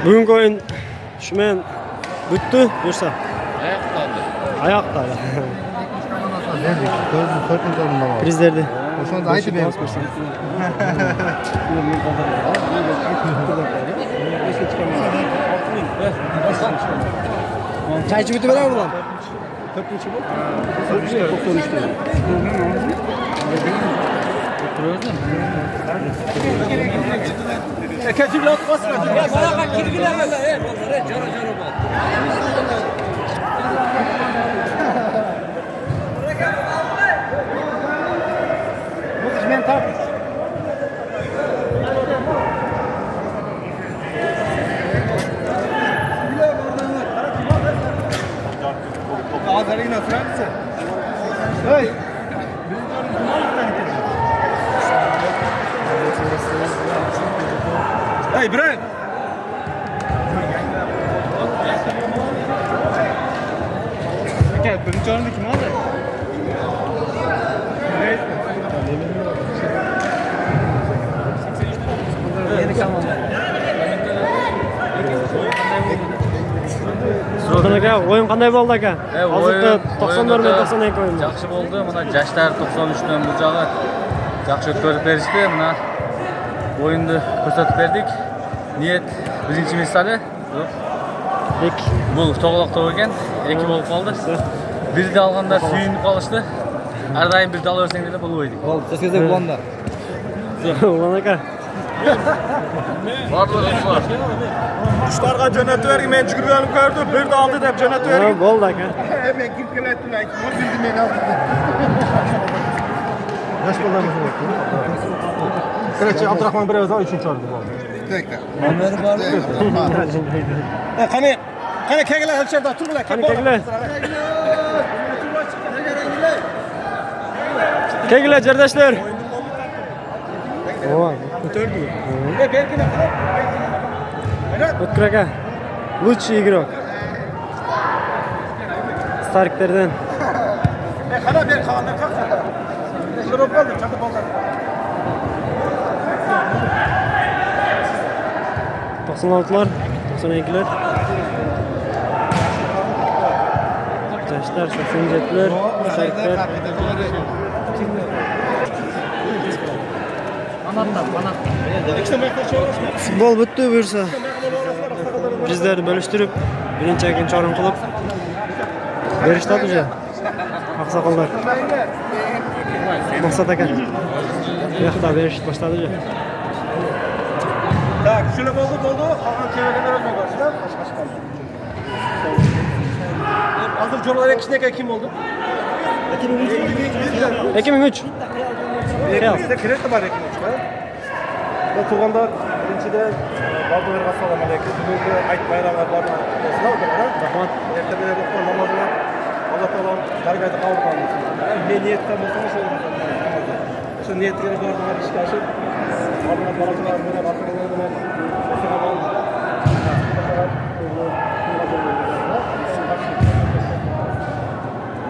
Bugungi o'yin shumen bitdi, bo'lsa. Oyoqda. Berdik. 4-4 o'rinda bor. Prezidenti. O'shanda aytib beramiz. Çay içi bitti beraber ulan. 4-3 bu. 93'te. Keçi bile atmasın. Ya bana kirgiler böyle. Cara cara bak. Bu kısmen tak. Ağzlarına Fransa. Hey. Hey Brian. Birinci oyunda kim aldı? Sultan aka, o'yin qanday bo'ldi aka? Hozirda 91 dan 92 o'yin. Yaxshi bo'ldi. Mana yoshlar 93 dan bu jog'i yaxshi ko'rib berishdi. Mana o'yinni ko'rsatib berdik. Niyat birinchi misali yo'q. Bu to'g'riqda bo'lgan, ikki bo'lib qoldi. Birni olganda suyunib qolishdi. Ardayim bir dal o'rsang dedi, bo'lib o'ydik. Bo'ldi. Sizga bo'ldi. Sultan aka. Bor. Kuşlarga jo'natib men jugurganib ko'rdim. Bir de oldi deb jo'natib berdim. Bo'ldi aka. Men kim kelayapti aytdim. Bildim men oldim. Yosh bolalarimiz bor. Kirachi Abdurahmon birovdan 3-chi o'rinda bo'ldi. Tekrar. Nomeri var mı? Qani keglar hechada turlar. Keglar jardoshlar. Voy, ko'tardi. Berkina. O'tkir aka. Лучший игрок. Starklardan. Qana ber qalandan qaqsa. Shurib qoldi, chaqib qoldi. 96'lar, 92'ler. Yaşlar, 87'ler, Starklar. Futbol bitti buyursa. Bizleri bölüştürüp birinchi, ikkinchi o'rin qilib berishdi uje. Oqsoqollar. Maqsad aka. Bu yoqda berish boshladi uje. Tak, shuni bo'ldi. Qolgan kevaganlar o'zma ko'rishlar. Hozir jo'ralar ikkinchi kim oldu? 2003. Bizde kredi var 2003'te. Bu tuğanda birinchide Baldover assalomu alaykum. Bugungi ayt bayramlar bor. Rahmat. Ertaga o'qib namozini Alloh taolo dargohida qabul qilsin. Men niyatda bo'lsam shu niyatga bordilar ishga oshib. Alloh barakolar bilan barakalar bilan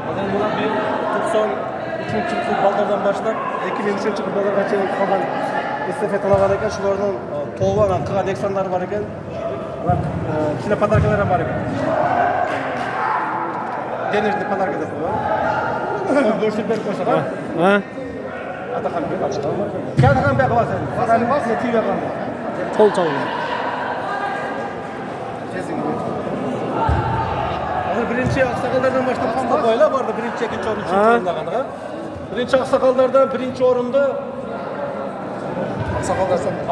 Hozir bular 93 futboldan boshlab 2003 futbolgacha qolgan estafetalar var ekan, shularning to'g'ri qilgan eksonlari bor ekan. Va kichkina podarkalar ham bor ekan. Денежный подарок deb qo'ygan. Bo'shib berib qo'ysalar. Ha? Ataxon berib qo'ysalar. Kana ham berib qo'ysalar. Qani bosni tiyib qo'ygan. Qo'l chaldi. Hozir birinchi oqsoqollardan boshlab qanday bo'ylar bordi? Birinchi, ikkinchi o'rin, uchinchi o'rindagilar. Birinchi oqsoqollardan birinchi o'rinda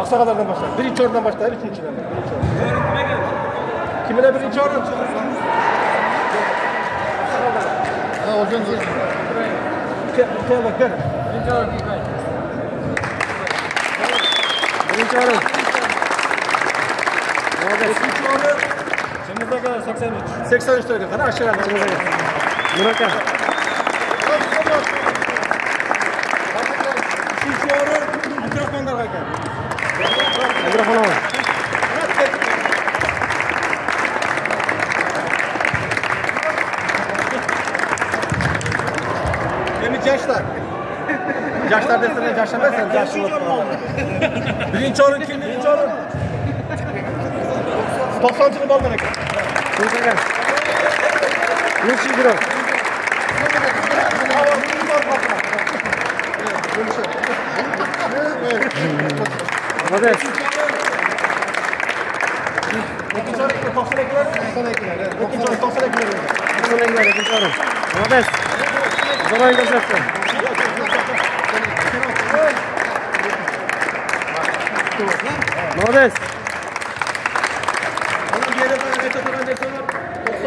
Oqsoqollardan boshlab. Birinchi o'rindan boshlab, uchinchidan. Kimlar birinchi o'rin? Olgan zo'r. Kelak. Birinchi o'rin. Ikkinchi o'rin. Chimizdagi 83. 83 to'ydi. Qani aşağıda chimizdagi. Nuraka. Uchinchi o'rin Abdurahmonlar aka. Abdurahmonov. Yoshlar. Yoshlar desene yaşlanırsan yaşlı olur. Birinci o'rin kim? Birinchi o'rin. 90 ballar ekan. Tunç aka. Lучший игрок. Молодец. İkinci olarak 92'ler. 92'ler. ikinci o'rin. Молодец. Zo'r o'yin ko'rsatdi. Молодец.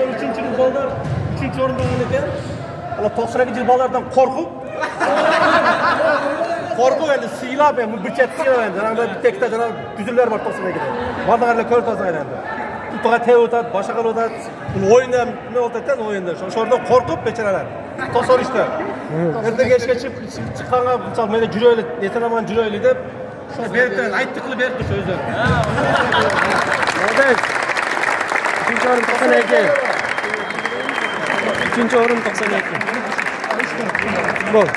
93 ballar 3. o'rinda ekan. Ana 92 ballardan qo'rqib endi siylab endi budjet siylab endi. Ana bitta ikkita jana düzüllar bor 92'de. Ballarlar ko'rib tozlaydi endi. Tutuğa tev o'tadi, boshqa qilib o'tadi. Uni o'yinda nima o'tadi o'yinda. O'shalardan qo'rqib bechoralar. 93'da. Ertaga ishga chiqqanga misol meni jurayli, ertalaman jurayli deb shu beribdi, aytdi qilib beribdi shu o'zi. Молодец. Uchinchi o'rin 92. Uchinchi o'rin 92. Futbol.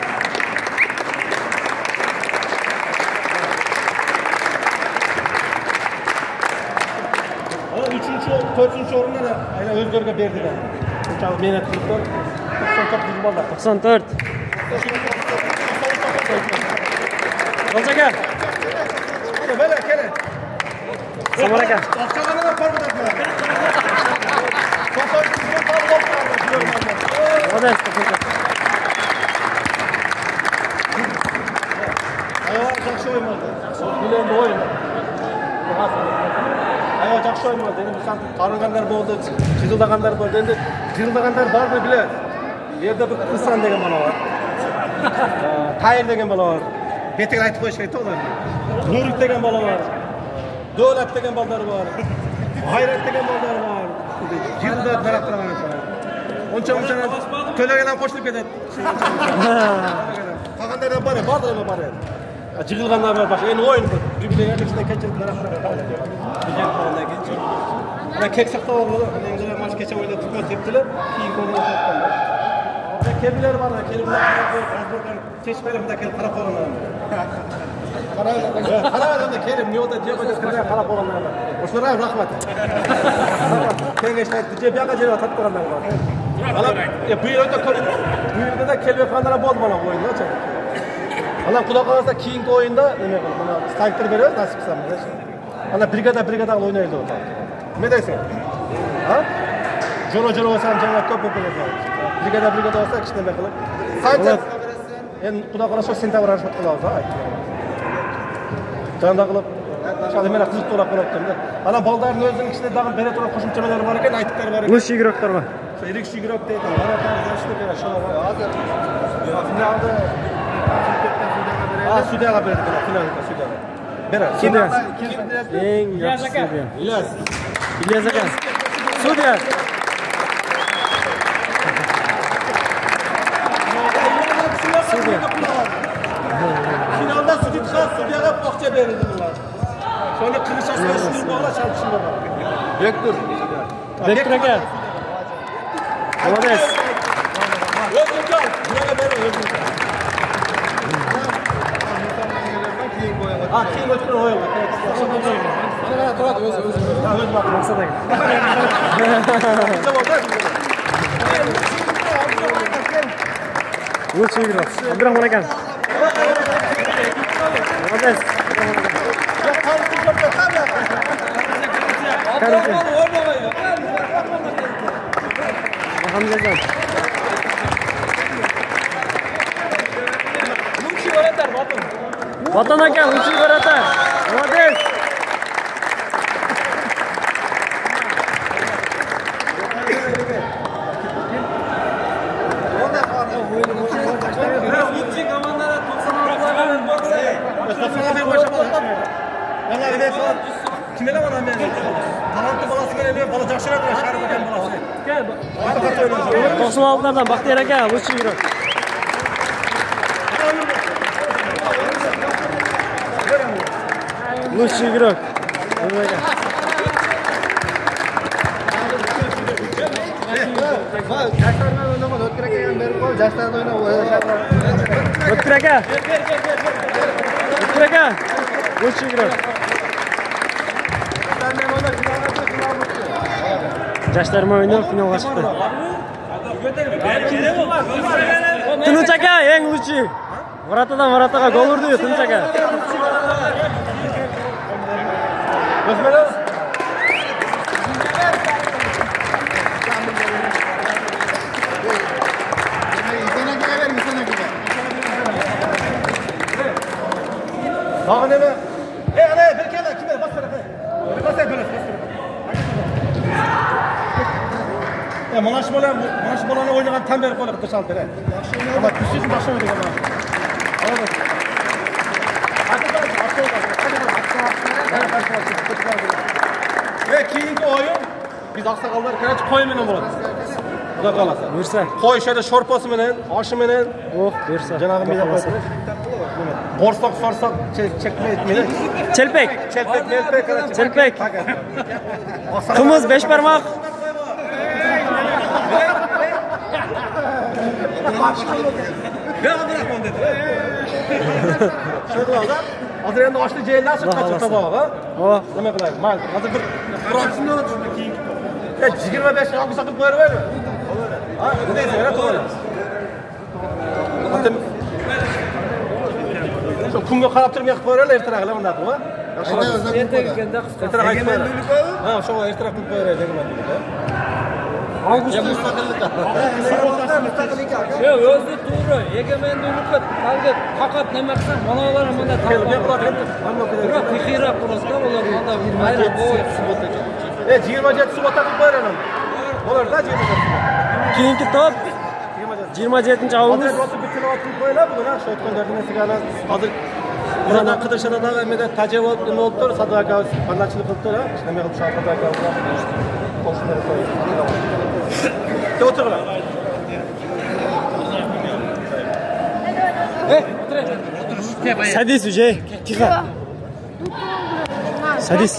Ana 4. o'rinda da aynan o'zgarga berdilar. Shunchalik mehnat qilibdi. 94 ballar. 94. Tunç aka. Böyle kere. Samar aka. Aşağıdan korkutatma. Молодец, Tunç aka. Ayağı жақсы ойнады. Миллионды ойнады. Ayağı жақсы ойнады. Енді мысалы тарынғандар болды, жырылдағандар болды. Енді жырылдағандар бар ма біле. Ерде бір Ысан деген бала бар. Тайыр деген бала бар. Бетіген айтып қойшы керек тоғыз. Нұрик деген бала бар. Дөлат деген балдар бар. Ғайрат деген балдар бар. Жырылда дарап тұрған айтып. Онша төлегенен қосылып кетеді. Қалғандардан бар, барлығына бар еді. Жығылғандар бар, бақша. Енді ойын бұл. Бір-бірден ішінде кетіп дарақтарға ана кек сақтап алды. Енді матч кеше ойда тұтқан тептілі, кейін көрініп жатқан. Келбілер бар, келіп Азбурган кешпелімде келіп қарап қойғандар. Қарағанда келіп не отады жеп өтескенде қарап қойғандар. Осыларға рахмат. Кеңеш айтты, жеп яқа жерге татып қойғандар бар. Бұйырда да келбей қандара болды бана ойында. Ана құда қаласа кейінгі ойында стайктер береді, насып қысамыз. Ана бригадаға ойнайды ол. Не дейсің? Жоро болсам жаңа көп болып келеді. Бригада болса кішкене қылып. Санчес енді құда қаласа сентябрь арашып қылауыз. Жаңда қылып, шалы мен қызық турап қылып тұрмын. Ана балдардың өзінің ішінде дағы бере тұрған қосымшамалары бар екен, айттықтар бар екен. Лучший игроктар бар. Ерекше игрок дейді. Судьяға берді, финалда судьяға. Береді. Судья. Ең жақсы судья. Ильяс aka. Судья. Finalda судьяға бақша берілді бұлар. Sonra kılıç asla şunu bağla çarpışında var. Bektur aka. Молодец. Özgürcan. Buraya verin Özgürcan. Keyin ötürü oyun var. Bana turat öz. Öz bak. Maqsad aka. Лучший игрок. Abdurahmon aka. Молодец. Hamzajon. Lучший вратарь, Батон. Батон aka, лучший вратарь. Молодец. Лучший командада 96'lar болса. Kimler var anne? Talantlı balası geliyor, bala жақшырады, шарып екен баласы. 96'lardan Baxtiyor aka, лучший игрок. Лучший игрок. O'tkir aka. Лучший игрок. Yoshlar o'yini finalga chiqdi. Tunç aka eng лучший. Vratadan vrataga gol urdi Tunç aka. Daha ne be? Ana bir kere kime bas tarafa. Bas böyle. Manaş bolanı oynayan tam bir kola dışarı tere. Ama küsüz başa öyle ama. Evet. Ve keyinki oyun biz aksakallar keraç koy menen boladi. Xudo qalasa. Buyursa. Qo'y ishada sho'rpasi menen, oshi menen. Oh, buyursa. Janag'i menda qo'ysa. Borsoq sorsoq chekmaydi. Çelpek. Melpek. Çelpek. Kımız 5 parmak. Ya bırakmam dedi. Şöyle oldu. Hazır endi oshni jeylar chiqib qochib taboqqa. Oh. Nima qilaylik? Mayli. Hozir bir qurolchini o'tib. 25 avgust qilib qo'yib ha, nima deysiz? Yana to'g'ri. Hatim shu kunga qarab turib qilib qo'yinglar, ertaroqlar bunday qilib. Ertaga kelganda qisqa. Ertaroq aytib qo'yinglar. Ha, shu ertaroq qilib qo'yinglar degan. Yo'q, o'zi to'g'ri. Egemenlikka talga faqat nima qilsam, manalar menda biroq fikrab turasizlar, ular menda mayli bo'y. 27 subota qilib qo'yinglar. Bo'lar-da 27. Keyingi top 27 avgust. Hozir bir tilovat qilib qo'yinglar, bular shotqonlardan sigara hozir buradan qidirishada menda tajavuz nima bo'lib tur, Sadiq aka qandachilik qilib tur, hech nima qilib Sadiq aka bilan qo'shnilar qo'ying. O'tirlar. Sadis уже. Тихо. Sadis.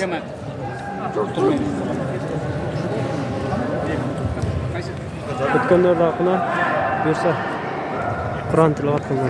O'tganlarda buyursa Qur'on tilovat qildi.